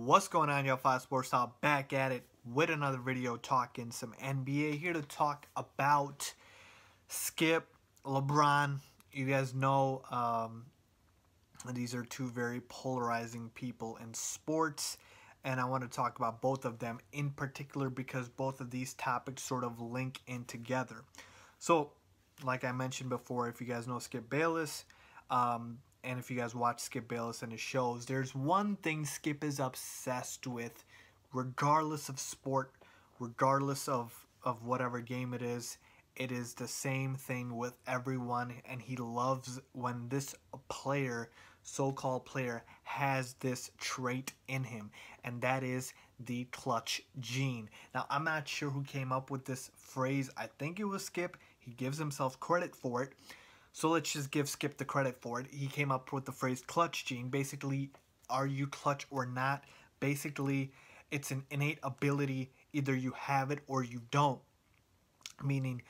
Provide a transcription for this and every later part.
What's going on, y'all? 5 Sports Talk back at it with another video talking some NBA. Here to talk about Skip, LeBron. You guys know these are two very polarizing people in sports, and I want to talk about both of them in particular because both of these topics sort of link in together. So, like I mentioned before, if you guys know Skip Bayless, and if you guys watch Skip Bayless and his shows, there's one thing Skip is obsessed with, regardless of sport, regardless of whatever game it is. It is the same thing with everyone, and he loves when this player, so-called player, has this trait in him, and that is the clutch gene. Now, I'm not sure who came up with this phrase. I think it was Skip. He gives himself credit for it. So let's just give Skip the credit for it. He came up with the phrase clutch gene. Basically, are you clutch or not? Basically, it's an innate ability. Either you have it or you don't. Meaning,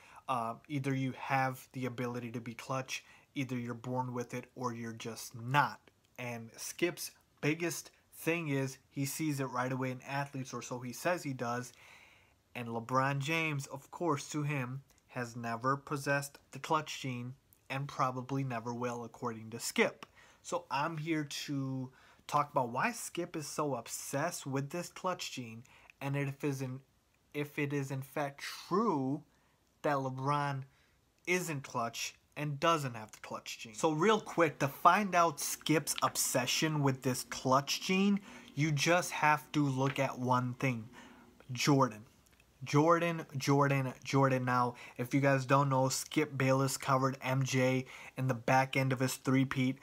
either you have the ability to be clutch, either you're born with it or you're just not. And Skip's biggest thing is he sees it right away in athletes, or so he says he does. And LeBron James, of course, to him, has never possessed the clutch gene and probably never will, according to Skip. So I'm here to talk about why Skip is so obsessed with this clutch gene, and if it is in fact true that LeBron isn't clutch and doesn't have the clutch gene. So real quick, to find out Skip's obsession with this clutch gene, you just have to look at one thing: Jordan. Now, if you guys don't know, Skip Bayless covered MJ in the back end of his three-peat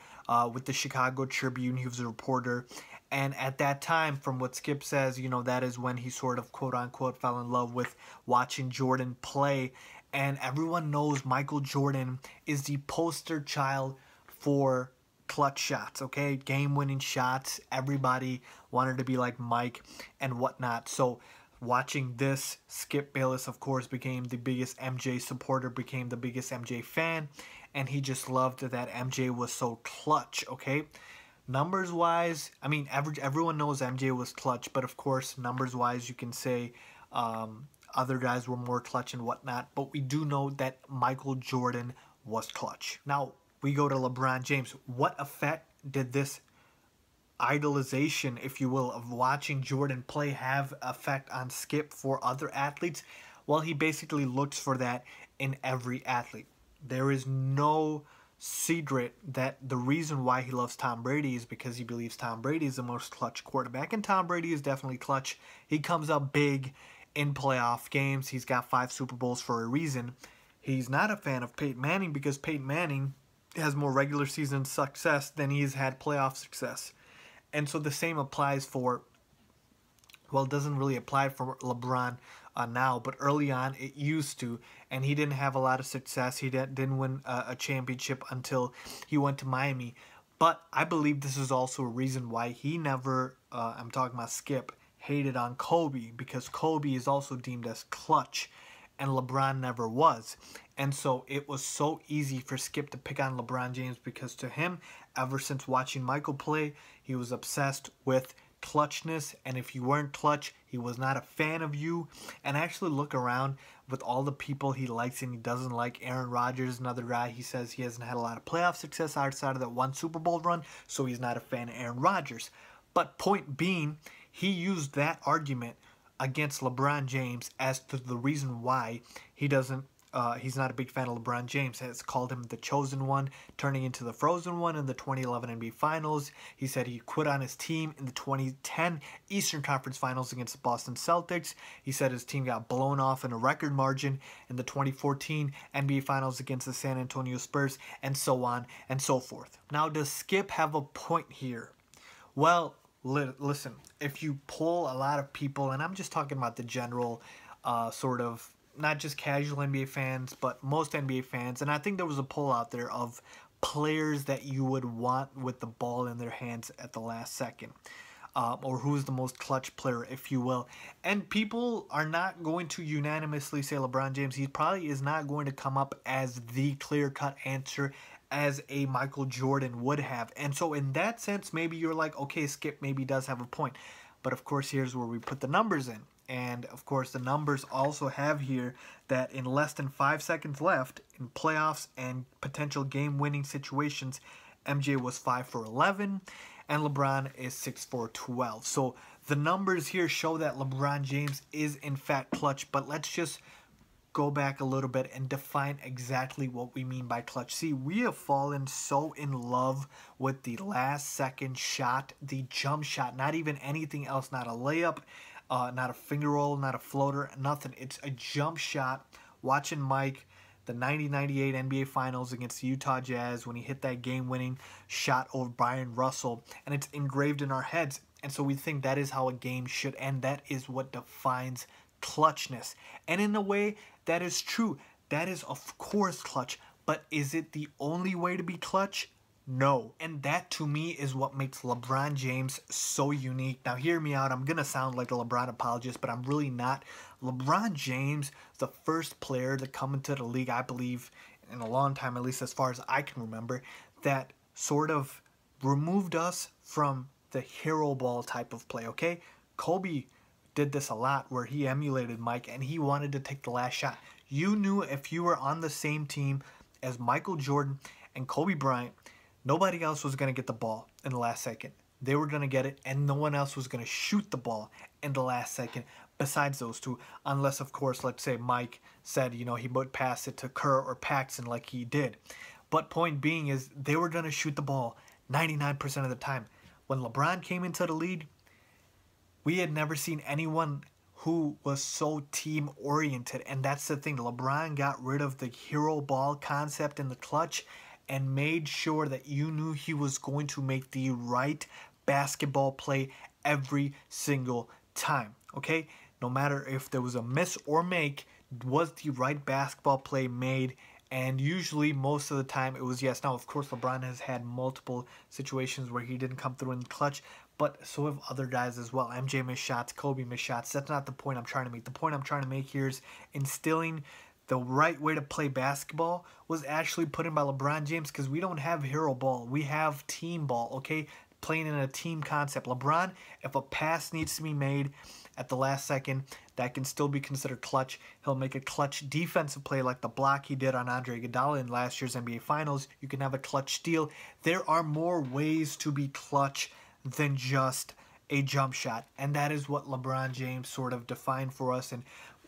with the Chicago Tribune. He was a reporter. And at that time, from what Skip says, you know, that is when he sort of, quote-unquote, fell in love with watching Jordan play. And everyone knows Michael Jordan is the poster child for clutch shots, okay? Game-winning shots. Everybody wanted to be like Mike and whatnot. So watching this, Skip Bayless, of course, became the biggest MJ supporter, became the biggest MJ fan, and he just loved that MJ was so clutch, okay? Numbers-wise, I mean, everyone knows MJ was clutch, but of course, numbers-wise, you can say other guys were more clutch and whatnot, but we do know that Michael Jordan was clutch. Now, we go to LeBron James. What effect did this idolization, if you will, of watching Jordan play have effect on Skip for other athletes? Well, he basically looks for that in every athlete. There is no secret that the reason why he loves Tom Brady is because he believes Tom Brady is the most clutch quarterback, and Tom Brady is definitely clutch. He comes up big in playoff games. He's got 5 Super Bowls for a reason. He's not a fan of Peyton Manning because Peyton Manning has more regular season success than he's had playoff success. And so the same applies for, well, it doesn't really apply for LeBron now, but early on it used to, and he didn't have a lot of success. He didn't win a championship until he went to Miami. But I believe this is also a reason why he never, I'm talking about Skip, hated on Kobe, because Kobe is also deemed as clutch, and LeBron never was. And so it was so easy for Skip to pick on LeBron James because to him, ever since watching Michael play, he was obsessed with clutchness, and if you weren't clutch, he was not a fan of you. And actually look around with all the people he likes and he doesn't like. Aaron Rodgers, another guy, he says he hasn't had a lot of playoff success outside of that one Super Bowl run, so he's not a fan of Aaron Rodgers. But point being, he used that argument against LeBron James as to the reason why he doesn't he's not a big fan of LeBron James. Has called him the chosen one, turning into the frozen one in the 2011 NBA Finals. He said he quit on his team in the 2010 Eastern Conference Finals against the Boston Celtics. He said his team got blown off in a record margin in the 2014 NBA Finals against the San Antonio Spurs, and so on and so forth. Now, does Skip have a point here? Well, listen, if you poll a lot of people, and I'm just talking about the general sort of, not just casual NBA fans, but most NBA fans, and I think there was a poll out there of players that you would want with the ball in their hands at the last second, or who's the most clutch player, if you will. And people are not going to unanimously say LeBron James. He probably is not going to come up as the clear-cut answer as a Michael Jordan would have. And so in that sense, maybe you're like, okay, Skip maybe does have a point. But of course, here's where we put the numbers in. And of course, the numbers also have here that in less than 5 seconds left in playoffs and potential game-winning situations, MJ was 5 for 11 and LeBron is 6 for 12. So the numbers here show that LeBron James is in fact clutch, but let's just go back a little bit and define exactly what we mean by clutch. See, we have fallen so in love with the last second shot, the jump shot, not even anything else, not a layup, not a finger roll, not a floater, nothing. It's a jump shot. Watching Mike, the 1998 NBA Finals against the Utah Jazz when he hit that game-winning shot over Brian Russell, and it's engraved in our heads. And so we think that is how a game should end. That is what defines clutchness. And in a way, that is true. That is, of course, clutch. But is it the only way to be clutch? No. And that to me is what makes LeBron James so unique. Now hear me out. I'm going to sound like a LeBron apologist, but I'm really not. LeBron James is the first player to come into the league, I believe, in a long time, at least as far as I can remember, that sort of removed us from the hero ball type of play, okay? Kobe did this a lot where he emulated Mike and he wanted to take the last shot. You knew if you were on the same team as Michael Jordan and Kobe Bryant, nobody else was going to get the ball in the last second. They were going to get it, and no one else was going to shoot the ball in the last second besides those two. Unless, of course, let's say Mike said, you know, he would pass it to Kerr or Paxson like he did. But point being is they were going to shoot the ball 99% of the time. When LeBron came into the league, we had never seen anyone who was so team-oriented. And that's the thing. LeBron got rid of the hero ball concept in the clutch and made sure that you knew he was going to make the right basketball play every single time, okay? No matter if there was a miss or make, was the right basketball play made? And usually, most of the time, it was yes. Now, of course, LeBron has had multiple situations where he didn't come through in the clutch, but so have other guys as well. MJ missed shots, Kobe missed shots. That's not the point I'm trying to make. The point I'm trying to make here is instilling the right way to play basketball was actually put in by LeBron James, because we don't have hero ball. We have team ball, okay? Playing in a team concept. LeBron, if a pass needs to be made at the last second, that can still be considered clutch. He'll make a clutch defensive play like the block he did on Andre Iguodala in last year's NBA Finals. You can have a clutch steal. There are more ways to be clutch than just a jump shot. And that is what LeBron James sort of defined for us. And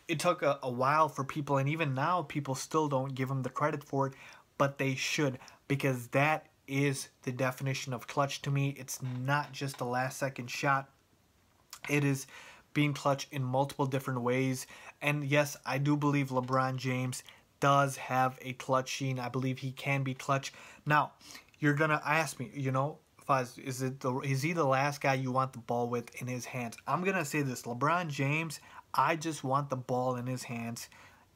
it took a while for people, and even now people still don't give him the credit for it, but they should, because that is the definition of clutch to me. It's not just a last second shot. It is being clutch in multiple different ways. And yes, I do believe LeBron James does have a clutch gene. I believe he can be clutch. Now, you're going to ask me, you know, is he the last guy you want the ball with in his hands? I'm going to say this. LeBron James, I just want the ball in his hands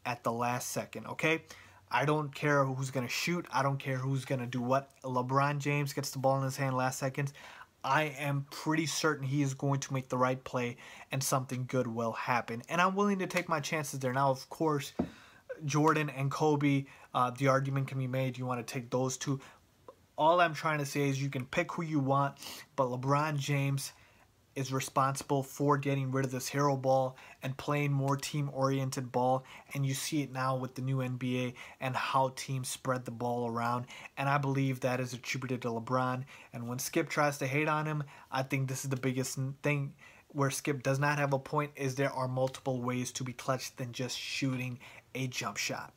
at the last second, okay? I don't care who's going to shoot. I don't care who's going to do what. LeBron James gets the ball in his hand last seconds. I am pretty certain he is going to make the right play and something good will happen. And I'm willing to take my chances there. Now, of course, Jordan and Kobe, the argument can be made. You want to take those two. All I'm trying to say is you can pick who you want, but LeBron James is responsible for getting rid of this hero ball and playing more team-oriented ball. And you see it now with the new NBA and how teams spread the ball around. And I believe that is attributed to LeBron. And when Skip tries to hate on him, I think this is the biggest thing where Skip does not have a point, is there are multiple ways to be clutch than just shooting a jump shot.